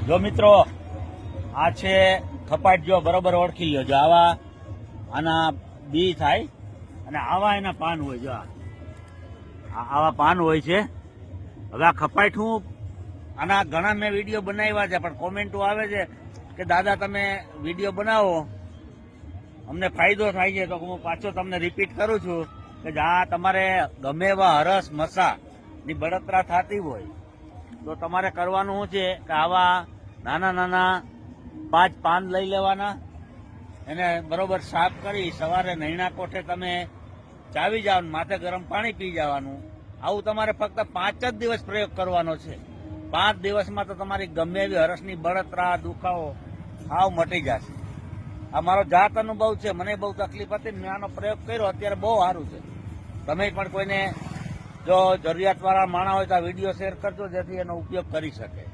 જો મિત્રો આ છે ખપાટ, જો બરોબર ઓળખી લ્યો. જો આના બી થાય અને આવા એના પાન હોય. જો આવા પાન હોય છે. હવે આ ખપાટ હું આના ઘણા મેં વિડીયો બનાવ્યા છે, પણ કોમેન્ટો આવે છે કે દાદા તમે વિડીયો બનાવો અમને ફાયદો થાય છે, તો હું પાછો તમને રિપીટ કરું છું કે આ તમારે ગમે એવા હરસ મસાની બળતરા થતી હોય તો તમારે કરવાનું શું છે કે આવા નાના નાના 5 પાન લઈ લેવાના, એને બરોબર સાફ કરી સવારે નૈણા કોઠે તમે ચાવી જાવ, માથે ગરમ પાણી પી જવાનું. આવું તમારે ફક્ત 5 જ દિવસ પ્રયોગ કરવાનો છે. 5 દિવસમાં તો તમારી ગમે એવી હરસની બળતરા દુખાવો હાવ મટી જશે. આ મારો જાત અનુભવ છે, મને બહુ તકલીફ હતી, મેં આનો પ્રયોગ કર્યો, અત્યારે બહુ સારું છે. તમે પણ કોઈને જો જરૂરિયાતવાળા માણસ હોય તો આ વિડીયો શેર કરજો જેથી એનો ઉપયોગ કરી શકે.